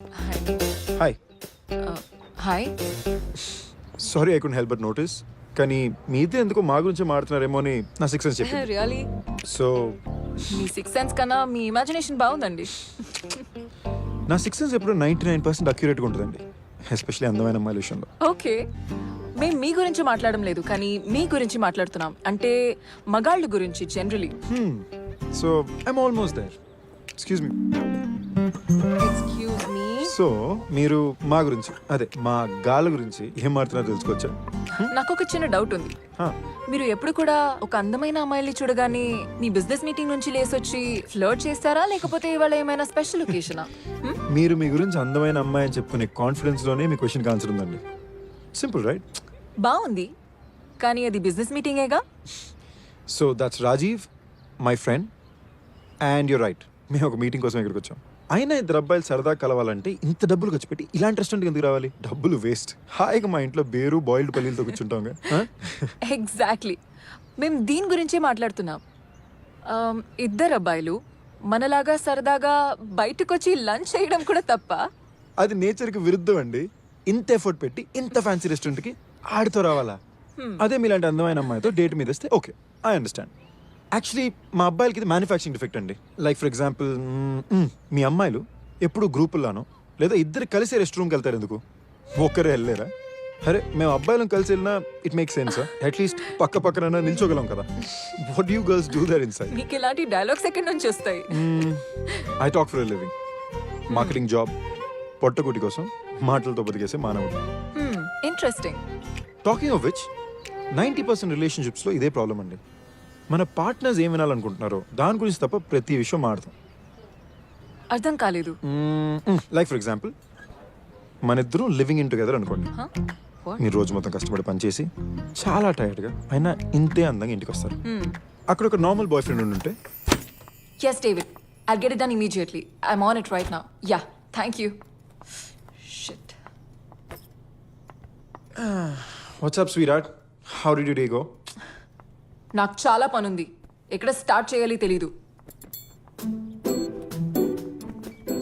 Hi hi. Sorry I could help but notice కానీ మీ ఇద్దరు ఎందుకో మా గురించి మాడుతున్నారేమో అని నా సిక్స్ సెన్స్ చెప్పింది రియలీ సో మీ సిక్స్ సెన్స్ కన్నా మీ ఇమాజినేషన్ బాగుందండి. నా సిక్స్ సెన్స్ ఎప్పుడు 99% అక్యురేట్గా ఉంటుందండి ఎస్పెషల్లీ అందమైన అమ్మాయిల విషయంలో. ఓకే, మేము మీ గురించి మాట్లాడడం లేదు కానీ మీ గురించి మాట్లాడుతున్నాం, అంటే మగాళ్ళ గురించి generally. So I'm almost there. Excuse me. Excuse me. So మీరు మా గురించి అదే మా గాల గురించి ఏం మాడుతున్నారో తెలుసుకోవచ్చా? నాకు ఒక చిన్న డౌట్ ఉంది. మీరు ఎప్పుడు కూడా ఒక అందమైన అమ్మాయిని చూడగానే మీ బిజినెస్ మీటింగ్ నుంచి లేసొచ్చి ఫ్లర్ట్ చేస్తారా, లేకపోతే ఇవాళ ఏమైనా స్పెషల్ ఒకేషనా? మీరు మీ గురించి అందమైన అమ్మాయి అని చెప్పుకునే కాన్ఫిడెన్స్ లోనే మీ క్వశ్చన్ ఆన్సర్ ఉందండి. Simple right? బాగుంది, కానీ అది బిజినెస్ మీటింగేగా. So that's Rajeev, my friend, and you're right, మేము ఒక మీటింగ్ కోసం ఇక్కడికి వచ్చాం. అయినా ఇద్దరు అబ్బాయిలు సరదా కలవాలంటే ఇంత డబ్బులు ఖర్చు పెట్టి ఇలాంటి రెస్టారెంట్కి ఎందుకు రావాలి? డబ్బులు వేస్ట్. హాయిగా మా ఇంట్లో బేరు బాయిల్డ్ పల్లీలతో కూర్చుంటాం. ఎగ్జాక్ట్లీ, మేము దీని గురించే మాట్లాడుతున్నాం. ఇద్దరు అబ్బాయిలు మనలాగా సరదాగా బయటకు వచ్చి లంచ్ చేయడం కూడా తప్ప? అది నేచర్కి విరుద్ధం అండి. ఇంత ఎఫర్ట్ పెట్టి ఇంత ఫ్యాన్సీ రెస్టారెంట్కి ఆడితో రావాలా? అదే మీలాంటి అందమైన అమ్మాయితో డేట్ మీద వస్తే ఓకే, ఐ అండర్స్టాండ్. యాక్చువల్లీ మా అబ్బాయిలకి ఇది మ్యానుఫ్యాక్చరింగ్ డిఫెక్ట్ అండి. లైక్ ఫర్ ఎగ్జాంపుల్ మీ అమ్మాయిలు ఎప్పుడు గ్రూపుల్లోనో లేదా ఇద్దరు కలిసి రెస్ట్ రూమ్కి వెళ్తారు ఎందుకు? ఒక్కరే వెళ్ళలేరా? అరే మేము అబ్బాయిలను కలిసి వెళ్ళినా ఇట్ మేక్ సెన్స్. అట్లీస్ట్ పక్క పక్కన నిల్చోగలం కదా. What you girls do there inside? మీకు ఇలాంటి డైలాగ్స్ ఎక్కడి నుంచి వస్తాయి? I talk for living. Marketing job, పొట్టకుటి కోసం మాటలతో బతికేసే మానవుడు. ఇంట్రెస్టింగ్. టాకింగ్ ఆఫ్ విచ్ 90% రిలేషన్షిప్స్లో ఇదే ప్రాబ్లం అండి. మన పార్ట్నర్స్ ఏం వినాలనుకుంటున్నారో దాని గురించి తప్ప ప్రతి విషయం మాడతాం. అర్థం కాలేదు. లైక్ ఫర్ ఎగ్జాంపుల్ మన ఇద్దరు లివింగ్ ఇన్ టుగెదర్ అనుకోండి. What? మీరు రోజు మొత్తం కష్టపడి పనిచేసి చాలా టైర్డ్గా అయినా ఇంతే అందంగా ఇంటికి వస్తారు. అక్కడ ఒక నార్మల్ బాయ్ ఫ్రెండ్ ఉంటే Yes, David. I'll get it done immediately. I'm on it right now. Yeah, thank you. Shit. WhatsApp sweet, how did you day go? నాకు చాలా పనుంది, ఎక్కడ స్టార్ట్ చేయాలి తెలీదు.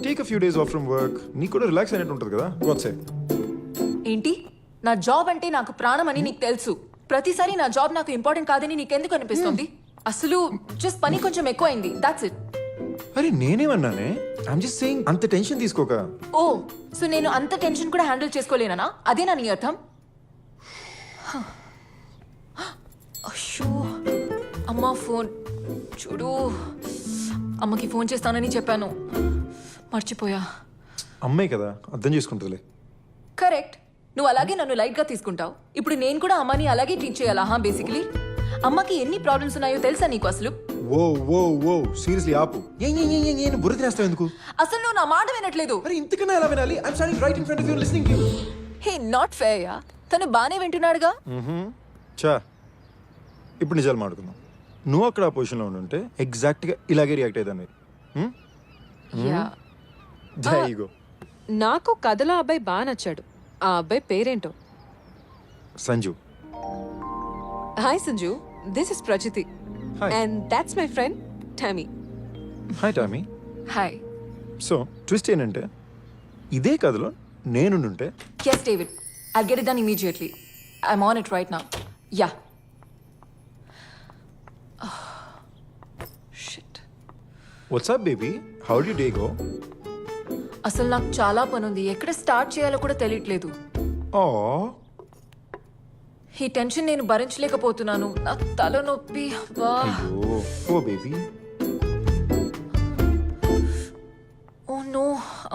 Take a few days of from work. నీకు కూడా relax అయినట్టు ఉంటుంది కదా. వాట్సే ఏంటి? నా జాబ్ అంటే నాకు ప్రాణం అని నీకు తెలుసు. ప్రతిసారి నా జాబ్ నాకు ఇంపార్టెంట్ కాదని నీకెందుకు అనిపిస్తుంది? అసలు జస్ట్ పని కొంచెం ఎక్కువైంది, దాట్స్ ఇట్. అరే నేనేమన్నానే? ఐఎమ్ జస్ట్ సేయింగ్ అంత టెన్షన్ తీసుకోక. ఓ, సో నేను అంత టెన్షన్ కూడా హ్యాండిల్ చేసుకోలేనా? అదేనా నీ అర్థం? అయ్యో, అమ్మా ఫోన్ చూడు. అమ్మకి ఫోన్ చేస్తానని చెప్పాను, మర్చిపోయా. అమ్మాయి కదా, అర్థం చేసుకుంటుందిలే. కరెక్ట్, నువ్వు అలాగే నన్ను లైట్గా తీసుకుంటావు. ఇప్పుడు నేను కూడా అమ్మని అలాగే ట్రీట్ చేయాలా? బేసికలీ అమ్మకి ఎన్ని ప్రాబ్లమ్స్ ఉన్నాయో తెలుసా నీకు అసలు? ఓ ఓ ఓ సీరియస్లీ ఆపు. ఏం బుర్ర తినేస్తావు ఎందుకు? అసలు నువ్వు నా మాట వినట్లేదు. అరే ఇంతకన్నా ఎలా వినాలి? I'm standing right in front of you listening to you. Hey, not fair yeah. తను బానే వింటున్నాడుగా. చా, ఇప్పుడు నిజాలు మాడుకుందాం. నువ్వు అక్కడ ఆ పొజిషన్లో ఉండుంటే ఎగ్జాక్ట్గా ఇలాగే రియాక్ట్ అయ్యేదాన్ని. యా. There you go. నాకు కథలో అబ్బాయి బాగా నచ్చాడు. ఆ అబ్బాయి పేరేంటో? Sanju. Hi Sanju, this is Prachiti. Hi. And that's my friend Tommy. Hi Tommy. Hi. So twist ఏంటంటే ఇదే కథలో నేనుండుంటే Yes, David. I'll get it done immediately. I'm on it right now. Yeah. Shit. What's up baby, how the day go? అసలు నాకు చాలా పనుంది, ఎక్కడ start చేయాలో కూడా తెలియట్లేదు. ఓ ఈ టెన్షన్ నేను భరించలేకపోతున్నాను. నా తల నొప్పి. అబ్బా. అయ్యో ఓ బేబీ. ఓ నో,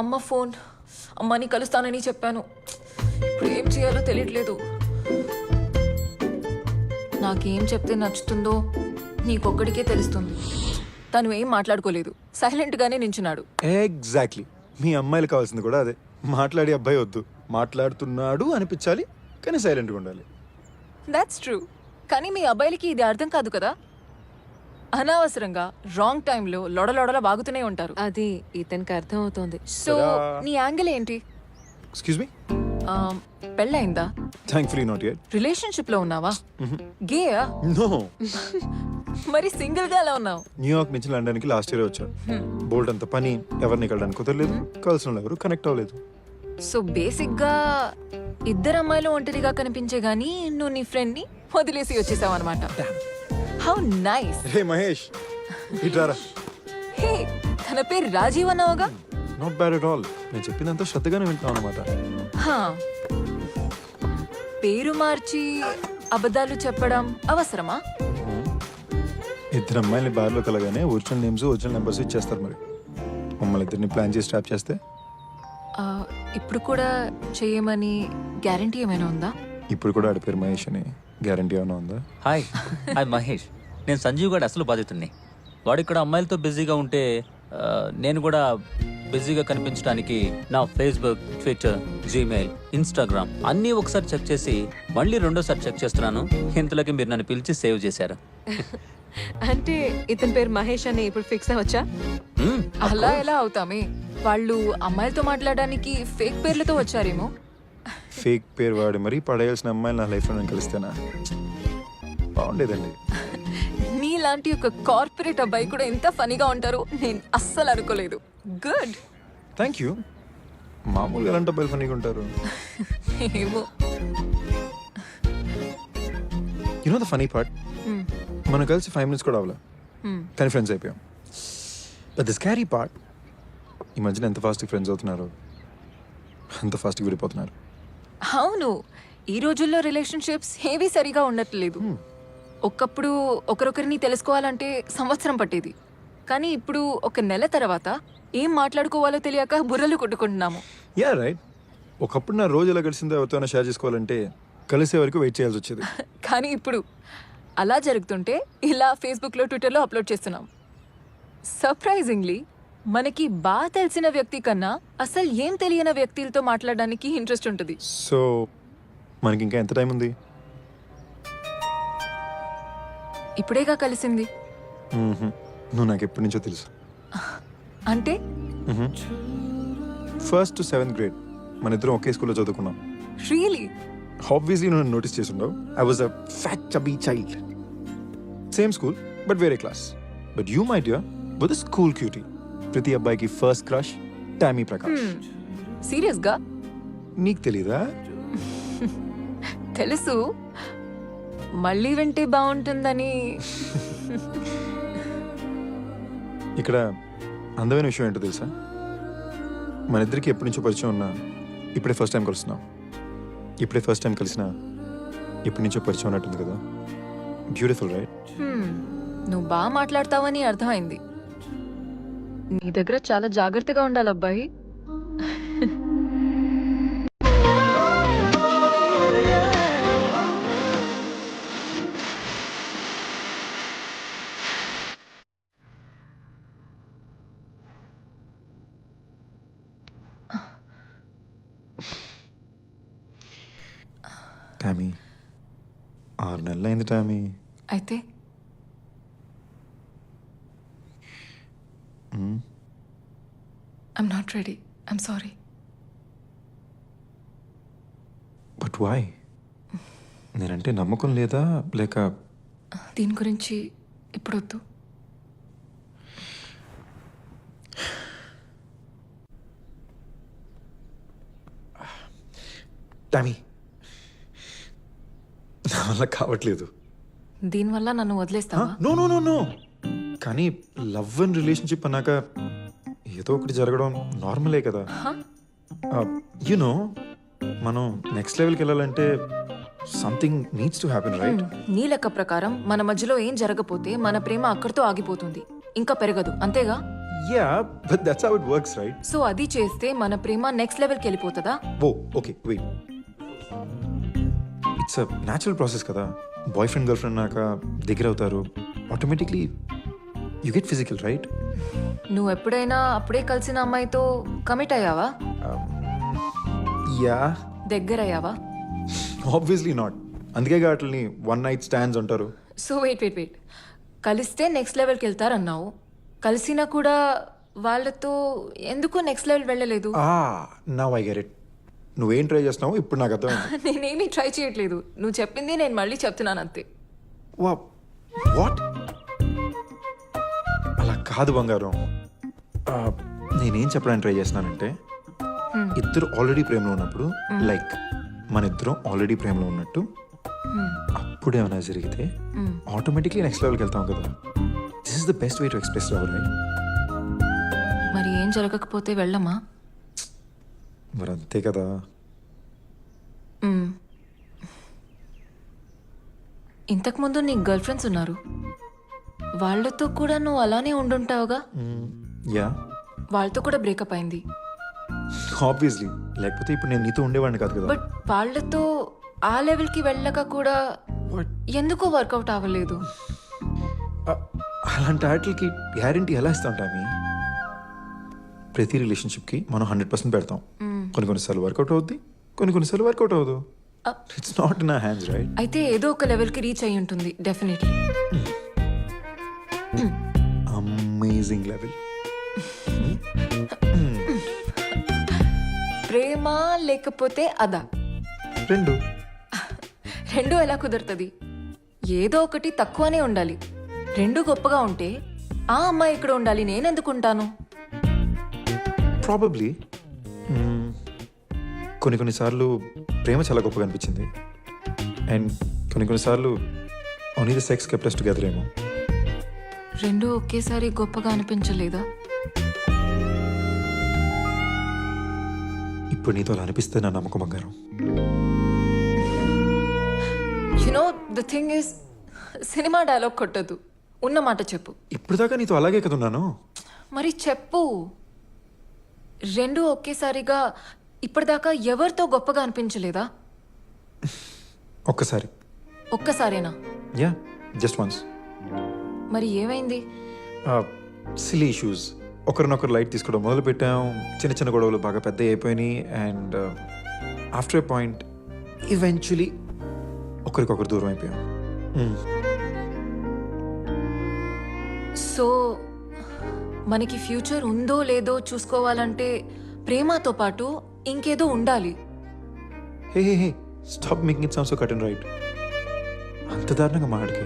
అమ్మ ఫోన్. అమ్మని కలుస్తానని చెప్పాను, ఇప్పుడు ఏం చేయాలో తెలియట్లేదు. నాకేం చెప్తే నచ్చుతుందో నీకొక్కడికే తెలుస్తుంది. తను ఏం మాట్లాడుకోలేదు, సైలెంట్గానే నించున్నాడు. ఎగ్జాక్ట్లీ, మీ అమ్మాయిలు కావాల్సింది కూడా అదే. మాట్లాడే అబ్బాయి వద్దు, మాట్లాడుతున్నాడు అనిపించాలి కానీ సైలెంట్గా ఉండాలి. దాట్స్ ట్రూ, కానీ మీ అబ్బాయిలకి ఇది అర్థం కాదు కదా. అనవసరంగా రాంగ్ టైంలో లొడలొడల బాగుతూనే ఉంటారు. అది ఇతనికి అర్థం అవుతోంది. సో నీ యాంగిల్ ఏంటి? Excuse me. పెళ్ళయిందా? Thankfully not yet. రిలేషన్షిప్ లో ఉన్నావా? గేయా? నో. మరి సింగిల్ గా ఎలా ఉన్నావు? న్యూయార్క్ నుంచి లండన్కి లాస్ట్ ఇయర్ వచ్చా. బోల్డ్ అంత పని, ఎవరిని కలడానికి కుదరలేదు, కలిసిన వాళ్ళు ఎవరు కనెక్ట్ అవ్వలేదు. సో బేసిక్ గా ఇద్దరు అమ్మాయిలు ఒంటరిగా కనిపించే గానీ నువ్వు నీ ఫ్రెండ్ ని వదిలేసి వచ్చేసావు అనమాట. How nice. హే మహేష్, ఇట్రారా. హే, తన పేరు రాజీవ్ అన్నావుగా? Not bad at all. నేను చెప్పిందంతా శ్రద్ధగానే వింటున్నాను అనమాట. హా. పేరు మార్చి అబద్ధాలు చెప్పడం అవసరమా? ఇద్దరు అమ్మాయిని బార్లో కలగానే ఒరిజినల్ నేమ్స్ ఒరిజినల్ నెంబర్స్ ఇచ్చేస్తారు. మరి మమ్మల్ని ఇద్దరిని ప్లాన్ చేసి స్టాప్ చేస్తే ఆ, ఇప్పుడు కూడా చేయమని గ్యారంటీ ఏమైనా ఉందా? ఇప్పుడు కూడా ఆడి పేరు మహేష్ అని గ్యారంటీ ఏమైనా ఉందా? హాయ్ మహేష్. నేను సంజీవ్ గారి అసలు బాధితుడిని. వాడు ఇక్కడ అమ్మాయిలతో బిజీగా ఉంటే నేను కూడా బిజీగా కనిపించడానికి నా ఫేస్బుక్, ట్విట్టర్, జీమెయిల్, ఇన్స్టాగ్రామ్ అన్నీ ఒకసారి చెక్ చేసి మళ్ళీ రెండోసారి చెక్ చేస్తున్నాను. ఇంతలోకి మీరు నన్ను పిలిచి సేవ్ చేశారు. అంటే ఇతని పేరు మహేష్ అని ఇప్పుడు ఫిక్స్ అవ్వచ్చా? అలా ఎలా అవుతామే? వాళ్ళు అమ్మాయిలతో మాట్లాడడానికి ఫేక్ పేర్లతో వచ్చారేమో. ఫేక్ పేరు వాడి మరీ పడేయాల్సిన అమ్మాయిలు నా లైఫ్లో నేను కలిస్తేనా బాగుండేదండి. నీలాంటి ఒక కార్పొరేట్ అబ్బాయి కూడా ఎంత ఫనీగా ఉంటారో నేను అస్సలు అనుకోలేదు. గుడ్. Thank you. మామూలుగా ఎలాంటి అబ్బాయిలు ఫనీగా ఉంటారు? ఏమో. You know the funny part, మనం కలిసి 5 minutes కూడా అవ్వలే, కానీ ఫ్రెండ్స్ అయిపోయాం. బట్ ద స్కారీ పార్ట్, ఈ మధ్యన ఎంత ఫాస్ట్గా ఫ్రెండ్స్ అవుతున్నారు, అంత ఫాస్ట్గా విడిపోతున్నారు. అవును, ఈ రోజుల్లో రిలేషన్షిప్స్ ఏవి సరిగా ఉండట్లేదు. ఒకప్పుడు ఒకరొకరిని తెలుసుకోవాలంటే సంవత్సరం పట్టేది, కానీ ఇప్పుడు ఒక నెల తర్వాత ఏం మాట్లాడుకోవాలో తెలియక బుర్రలు కొట్టుకుంటున్నాము. Yeah right. ఒకప్పుడు నా రోజు ఎలా కలిసిందో ఎవరితోనైనా షేర్ చేసుకోవాలంటే కలిసే వరకు వెయిట్ చేయాల్సి వచ్చేది. కానీ ఇప్పుడు అలా జరుగుతుంటే ఇలా ఫేస్బుక్లో, ట్విట్టర్లో అప్లోడ్ చేస్తున్నాం. సర్ప్రైజింగ్లీ మనకి బాగా తెలిసిన వ్యక్తి కన్నా అసలు ఏం తెలియని వ్యక్తులతో మాట్లాడడానికి ఇంట్రెస్ట్ ఉంటుంది. సో మనకి ఇంకా ఎంత టైం ఉంది? ఇప్పుడేగా కలిసింది. నువ్వు నాకు ఎప్పటి నుంచో తెలుసు. అంటే 1st to 7th grade మన ఇద్దరం ఒకే స్కూల్లో చదువుకున్నాం. రియలీ? ఆబ్వియస్లీ నువ్వు నోటీస్ చేసుండవు. I was a fat chubby child. Same school but వేరే class. But you my dear but school cutie. ప్రతి అబ్బాయికి ఫస్ట్ క్రష్ టామీ ప్రకాష్. సీరియస్గా? నీకు తెలీదా? తెలుసు, మళ్ళీ వింటే బాగుంటుందని. ఇక్కడ అందమైన విషయం ఏంటో తెలుసా? మన ఇద్దరికి ఎప్పటి నుంచో పరిచయం ఉన్నా ఇప్పుడే ఫస్ట్ టైం కలుస్తున్నాం. ఇప్పుడే ఫస్ట్ టైం కలిసినా ఎప్పటి నుంచో పరిచయం ఉన్నట్టుంది కదా. Beautiful right? నువ్వు బాగా మాట్లాడతావని అర్థమైంది. నీ దగ్గర చాలా జాగ్రత్తగా ఉండాలి అబ్బాయి. టామీ, 6 నెలలు అయింది టామీ. అయితే I'm not ready. I'm sorry. But why? నేనంటే నమ్మకం లేదా లేక? దీని గురించి ఇప్పుడొద్దు. టామీ, నా వల్ల కావట్లేదు. దీనివల్ల నన్ను వదిలేస్తావా? No no no no. కానీ లవ్ అండ్ రిలేషన్షిప్ అన్నాక ఏదో ఒకటి జరగడం నార్మలే కదా. యునో, మనం నెక్స్ట్ లెవెల్కి వెళ్ళాలంటే something needs to happen right? నీ లెక్క ప్రకారం మన మధ్యలో ఏం జరగపోతే మన ప్రేమ అక్కడితో ఆగిపోతుంది, ఇంకా పెరగదు, అంతేగా? Yeah, but that's how it works right? So అది చేస్తే మన ప్రేమ నెక్స్ట్ లెవెల్కి వెళ్ళిపోతుందా? Oh okay, wait. It's a natural process కదా. బాయ్ ఫ్రెండ్ గర్ల్ ఫ్రెండ్ నాక దగ్గర అవుతారు, automatically you get physical right? నువ్వు ఎప్పుడైనా అప్పుడే కలిసిన అమ్మాయితో కమిట్ అయ్యావా? యా. దగ్గరయ్యావా? Obviously not. అందుకే వాటిని 1 night stands అంటారు. సో వెయిట్, కలిస్తే నెక్స్ట్ లెవెల్కి వెళ్తారన్నావు, కలిసినా కూడా వాళ్ళతో ఎందుకు నెక్స్ట్ లెవెల్ వెళ్ళలేదు? Now I get it. నువ్వేం ట్రై చేస్తున్నావు ఇప్పుడు నాకు అర్థం. నేనేమీ ట్రై చేయట్లేదు, నువ్వు చెప్పింది నేను మళ్ళీ చెప్తున్నాను అంతే. వాట్? కాదు బంగారం. ఆ, నేనేం చెప్పడానికి ట్రై చేస్తున్నానంటే ఇద్దరు ఆల్రెడీ ప్రేమలో ఉన్నప్పుడు లైక్ మన ఇద్దరం ఆల్రెడీ ప్రేమలో ఉన్నట్టు అప్పుడు ఏమైనా జరిగితే ఆటోమేటిక్లీ నెక్స్ట్ లెవెల్కి వెళ్తాం కదా. This is the best way to express love right? మరి ఏం జరగకపోతే వెళ్ళమా? మరి అంతే కదా. ఇంతకుముందు నీకు గర్ల్ ఫ్రెండ్స్ ఉన్నారు, వాళ్ళతో కూడా నువ్వు అలానే ఉండుంటావుగా. యా, వాళ్ళతో కూడా బ్రేకప్ అయింది. ఆబ్వియస్లీ, లేకపోతే ఇప్పుడు నేను నీతో ఉండేవాడిని కాదు కదా. బట్ వాళ్ళతో ఆ లెవెల్కి వెళ్ళక కూడా ఎందుకో వర్కౌట్ అవ్వలేదు. అలాంటి వాటికి గ్యారంటీ ఎలా ఇస్తాం టామీ? ప్రతి రిలేషన్షిప్కి మనం 100% పెడతాం. కొన్నిసార్లు వర్కౌట్ అవుద్ది, కొన్నిసార్లు వర్కౌట్ అవ్వదు. It's not in our hands right? అయితే ఏదో ఒక లెవెల్కి రీచ్ అయి ఉంటుంది డెఫినెట్లీ. Amazing level. ప్రేమ లేకపోతే అదా? రెండు రెండు ఎలా కుదురుతుంది? ఏదో ఒకటి తక్కువనే ఉండాలి. రెండు గొప్పగా ఉంటే ఆ అమ్మాయి ఇక్కడ ఉండాలి, నేనెందుకుంటాను? ప్రాబబ్లీ. కొన్నిసార్లు ప్రేమ చాలా గొప్పగా అనిపించింది, అండ్ కొన్నిసార్లు only the sex kept us together ఏమో. రెండు ఒకేసారి గొప్పగా అనిపించలేదా? ఇప్పుడు నీతో అలా అనిపిస్తే నా నమ్మకం బంగారం. You know the thing is, cinema dialogue కొట్టదు, ఉన్న మాట చెప్పు. ఇప్పుడు దాకా నీతో అలాగే కదా ఉన్నాను. మరి చెప్పు. రెండు ఒకేసారిగా ఇప్పటిదాకా ఎవరితో గొప్పగా అనిపించలేదా? ఒక్కసారి. ఒక్కసారేనా? Yeah, just once. మరి ఏమైంది? Silly issues. ఒకరినొకరు లైట్ తీసుకోవడం మొదలు పెట్టాం. చిన్న చిన్న గొడవలు బాగా పెద్ద అయిపోయినాయి, and after a point eventually ఒకరికొకరు దూరం అయిపోయాం. సో మనకి ఫ్యూచర్ ఉందో లేదో చూసుకోవాలంటే ప్రేమతో పాటు ఇంకేదో ఉండాలి. Hey hey hey, stop making it sound so cut and right. అంత దారుణంగా మాట్లాడికే.